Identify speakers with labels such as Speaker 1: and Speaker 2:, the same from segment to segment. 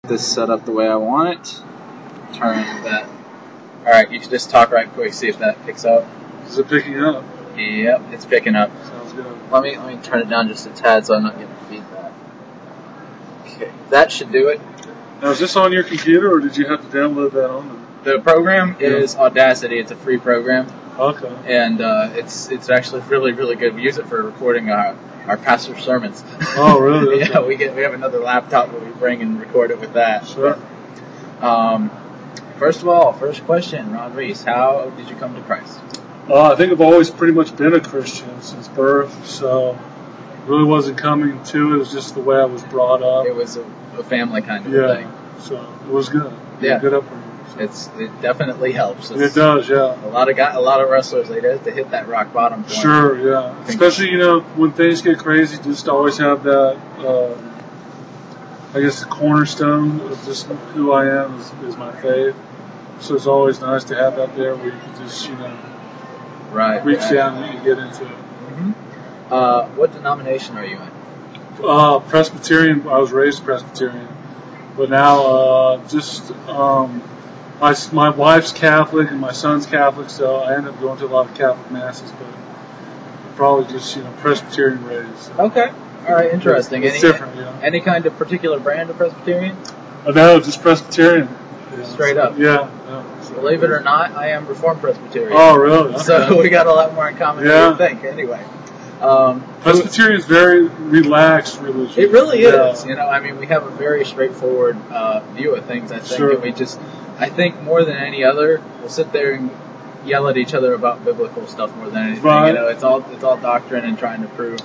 Speaker 1: This set up the way I want it. Turn that. Alright, you can just talk right quick, see if that picks up.
Speaker 2: Is it picking up?
Speaker 1: Yep, it's picking up.
Speaker 2: Sounds good.
Speaker 1: Let me turn it down just a tad so I'm not getting feedback. Okay, that should do it.
Speaker 2: Now, is this on your computer, or did you have to download that on
Speaker 1: The program is Audacity. It's a free program.
Speaker 2: Okay.
Speaker 1: And it's actually really, really good. We use it for recording our pastor's sermons.
Speaker 2: Oh, really?
Speaker 1: Yeah, we have another laptop that we bring and record it with that.
Speaker 2: Sure.
Speaker 1: First of all, first question, Reis, how did you come to Christ?
Speaker 2: I think I've always pretty much been a Christian since birth, so really wasn't coming to it. It was just the way I was brought up.
Speaker 1: It was a family kind of thing.
Speaker 2: So it was good.
Speaker 1: Yeah.
Speaker 2: Good upbringing.
Speaker 1: It definitely helps.
Speaker 2: It does, yeah.
Speaker 1: A lot of wrestlers, they have to hit that rock bottom point.
Speaker 2: Sure, yeah. Especially, when things get crazy, just always have that, I guess, the cornerstone of just who I am is my faith. So it's always nice to have that there where you can just, reach down and get into it.
Speaker 1: Mm-hmm. What denomination are you in?
Speaker 2: Presbyterian. I was raised Presbyterian. But now, my wife's Catholic and my son's Catholic, so I end up going to a lot of Catholic masses, but probably just, Presbyterian raised. So.
Speaker 1: Okay. All right, interesting.
Speaker 2: It's different, yeah.
Speaker 1: Any kind of particular brand of Presbyterian?
Speaker 2: No, just Presbyterian. Yeah.
Speaker 1: Straight up.
Speaker 2: Yeah.
Speaker 1: So believe it or not, I am Reformed Presbyterian.
Speaker 2: Oh, really? Okay.
Speaker 1: So we got a lot more in common than you think, anyway.
Speaker 2: Presbyterian is very relaxed religion.
Speaker 1: It really is. We have a very straightforward view of things, I think.
Speaker 2: Sure.
Speaker 1: And I think more than any other, we'll sit there and yell at each other about biblical stuff more than anything.
Speaker 2: Right.
Speaker 1: It's all doctrine and trying to prove,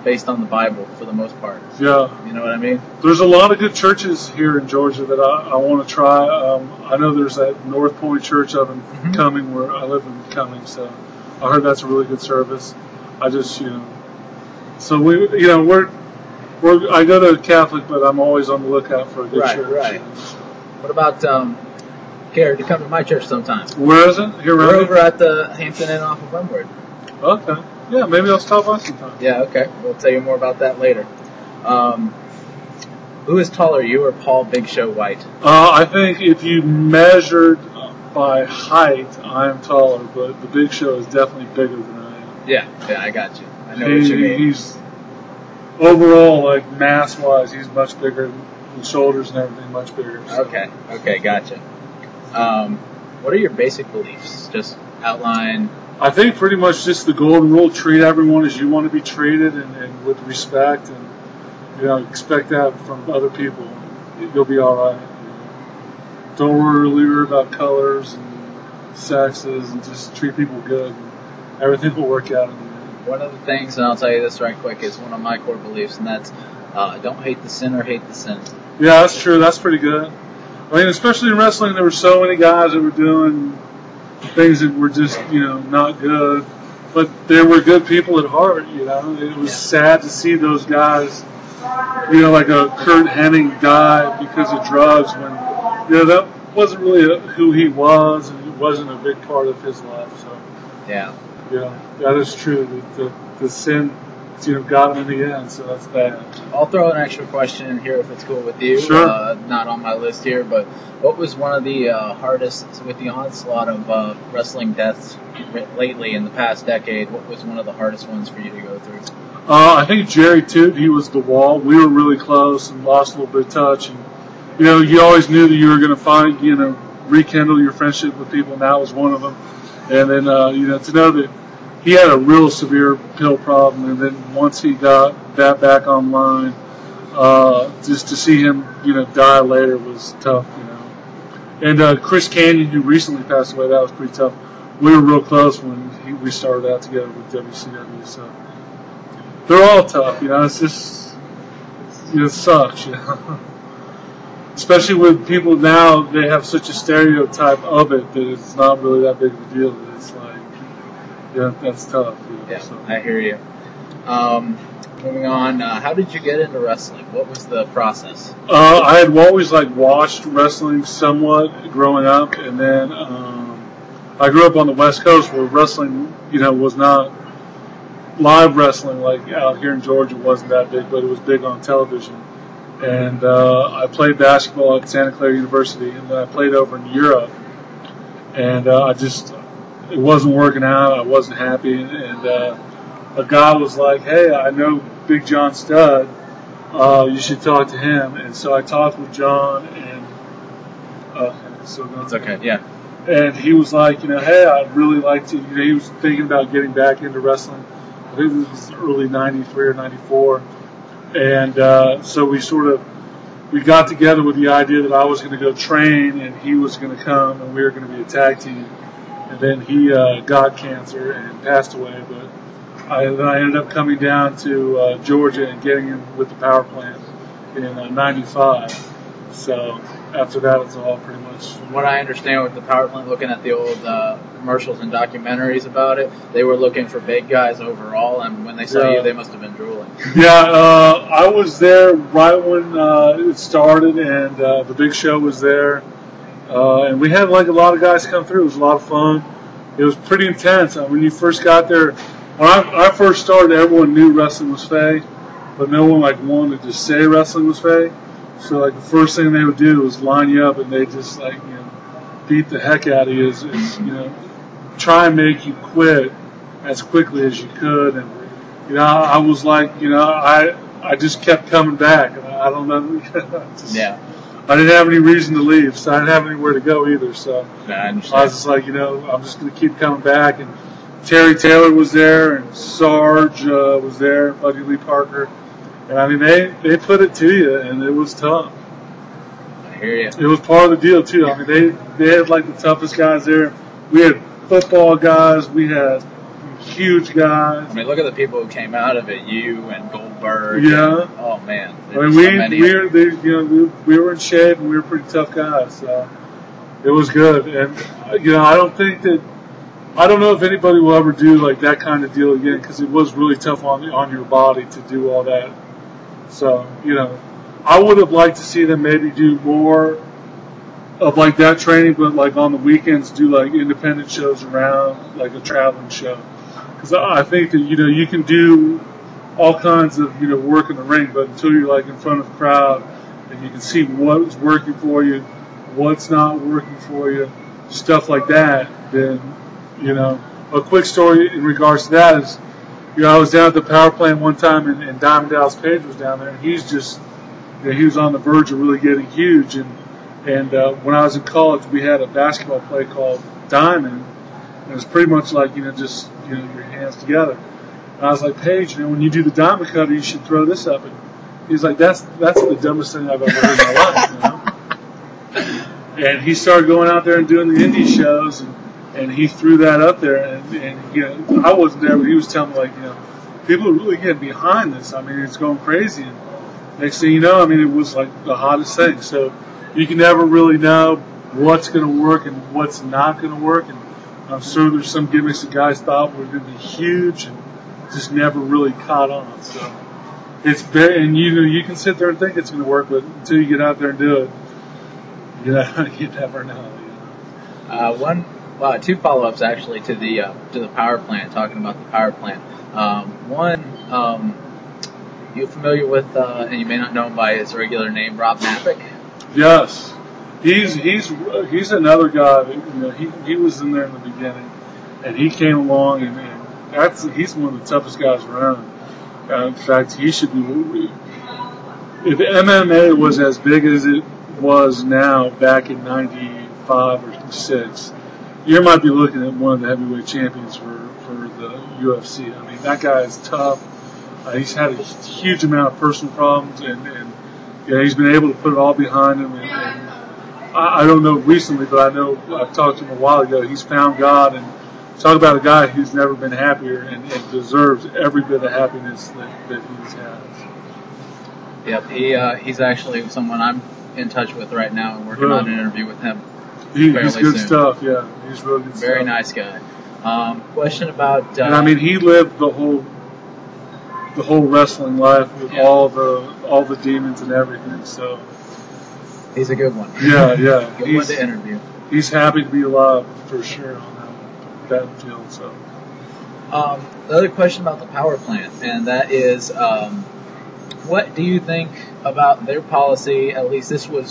Speaker 1: based on the Bible for the most part.
Speaker 2: Yeah.
Speaker 1: You know what I mean?
Speaker 2: There's a lot of good churches here in Georgia that I want to try. I know there's that North Point Church up in Cumming, where I live in Cumming, so I heard that's a really good service. I just, so we, I go to Catholic, but I'm always on the lookout for a good church.
Speaker 1: Right. What about, care to come to my church sometime?
Speaker 2: Where is it? Here around
Speaker 1: We're over at the Hampton Inn off of Windward.
Speaker 2: Okay. Yeah, maybe I'll stop by sometime.
Speaker 1: Yeah, okay. We'll tell you more about that later. Who is taller, you or Paul Big Show Wight?
Speaker 2: I think if you measured by height, I'm taller, but the Big Show is definitely bigger than I am.
Speaker 1: Yeah, I got you. I know what you mean.
Speaker 2: He's overall, mass-wise, he's much bigger. The shoulders and everything much bigger. So.
Speaker 1: Okay, gotcha. What are your basic beliefs? Just outline.
Speaker 2: I think pretty much just the golden rule: treat everyone as you want to be treated, and with respect, and expect that from other people. You'll be all right. Don't worry about colors and sexes, and just treat people good. And everything will work out in the end.
Speaker 1: One of the things, and I'll tell you this right quick, is one of my core beliefs, and that's don't hate the sin or hate the sin.
Speaker 2: Yeah, that's true. That's pretty good. Especially in wrestling, there were so many guys that were doing things that were just, not good. But they were good people at heart, It was sad to see those guys, like a Kurt Hennig die because of drugs when, that wasn't really who he was, and it wasn't a big part of his life. So,
Speaker 1: yeah,
Speaker 2: that is true. The sin, got him in the end, so that's bad.
Speaker 1: I'll throw an extra question in here if it's cool with you.
Speaker 2: Sure.
Speaker 1: Not on my list here, but what was one of the hardest, with the onslaught of wrestling deaths lately in the past decade, what was one of the hardest ones for you to go through?
Speaker 2: I think Jerry Toot, he was the wall. We were really close and lost a little bit of touch. And, you always knew that you were going to find, rekindle your friendship with people, and that was one of them. And then, to know that he had a real severe pill problem, and then once he got that back online, just to see him, die later was tough, And Chris Canyon, who recently passed away, that was pretty tough. We were real close when we started out together with WCW, so they're all tough, It's just, it sucks, Especially with people now, they have such a stereotype of it that it's not really that big of a deal. It's like, that's tough.
Speaker 1: So. I hear you. Moving on, how did you get into wrestling? What was the process?
Speaker 2: I had always watched wrestling somewhat growing up, and then I grew up on the West Coast where wrestling, was not live wrestling like out here in Georgia wasn't that big, but it was big on television. And I played basketball at Santa Clara University, and then I played over in Europe. And it wasn't working out. I wasn't happy. And a guy was like, "Hey, I know Big John Studd. You should talk to him." And so I talked with John, and
Speaker 1: it's okay, yeah.
Speaker 2: And he was like, "Hey, I'd really like to." He was thinking about getting back into wrestling. I think it was early '93 or '94. And so we got together with the idea that I was going to go train and he was going to come and we were going to be a tag team. And then he got cancer and passed away. But then I ended up coming down to Georgia and getting in with the Powerplant in '95. So after that, it's all pretty much.
Speaker 1: From what I understand with the Powerplant, looking at the old commercials and documentaries about it, they were looking for big guys overall, and when they saw you, they must have been drooling.
Speaker 2: Yeah, I was there right when it started, and the big show was there, and we had like a lot of guys come through. It was a lot of fun. It was pretty intense. When you first got there, when I first started, everyone knew wrestling was fake, but no one wanted to say wrestling was fake. So the first thing they would do was line you up, and they just beat the heck out of you, is try and make you quit as quickly as you could. And I was I just kept coming back, and I don't know. I didn't have any reason to leave, so I didn't have anywhere to go either. So
Speaker 1: I
Speaker 2: was just I'm just going to keep coming back. And Terry Taylor was there, and Sarge was there, Buddy Lee Parker. And they put it to you, and it was tough.
Speaker 1: I hear you.
Speaker 2: It was part of the deal too. They had the toughest guys there. We had football guys. We had huge guys.
Speaker 1: Look at the people who came out of it. You and Goldberg.
Speaker 2: Yeah.
Speaker 1: And, oh man.
Speaker 2: We were in shape, and we were pretty tough guys. So it was good. And I don't know if anybody will ever do that kind of deal again, because it was really tough on your body to do all that. So, I would have liked to see them maybe do more of that training, but on the weekends do independent shows around, a traveling show. Because I think that, you can do all kinds of, work in the ring, but until you're in front of the crowd and you can see what's working for you, what's not working for you, stuff like that, then, a quick story in regards to that is, I was down at the Powerplant one time, and Diamond Dallas Page was down there, and he's just, he was on the verge of really getting huge. And when I was in college, we had a basketball play called Diamond, and it was pretty much just your hands together. And I was like, Page, when you do the diamond cutter, you should throw this up. And he's like, that's the dumbest thing I've ever heard in my life. And he started going out there and doing the indie shows, and he threw that up there, and I wasn't there, but he was telling me, people are really getting behind this. It's going crazy. And next thing you know, it was the hottest thing. So you can never really know what's going to work and what's not going to work. And I'm sure there's some gimmicks that guys thought were going to be huge and just never really caught on. So it's very, and you can sit there and think it's going to work, but until you get out there and do it, you never know.
Speaker 1: Two follow-ups actually to the Powerplant, talking about the Powerplant. One, you familiar with, and you may not know him by his regular name, Rob Knappick?
Speaker 2: Yes, he's another guy that he was in there in the beginning, and he came along, and he's one of the toughest guys around. In fact, he should be. If MMA was as big as it was now back in '95 or '6. You might be looking at one of the heavyweight champions for the UFC. That guy is tough. He's had a huge amount of personal problems, and he's been able to put it all behind him. And I don't know recently, but I know I've talked to him a while ago. He's found God, and talk about a guy who's never been happier and deserves every bit of happiness that he's had.
Speaker 1: Yep, he's actually someone I'm in touch with right now and working on an interview with him.
Speaker 2: He's good stuff, yeah. He's really good stuff.
Speaker 1: Very nice guy. Question about...
Speaker 2: and he lived the whole wrestling life with all the demons and everything, so...
Speaker 1: He's a good one.
Speaker 2: Yeah.
Speaker 1: Good one to interview.
Speaker 2: He's happy to be alive, for sure, on that field, so...
Speaker 1: The other question about the Powerplant, and that is, what do you think about their policy. At least this was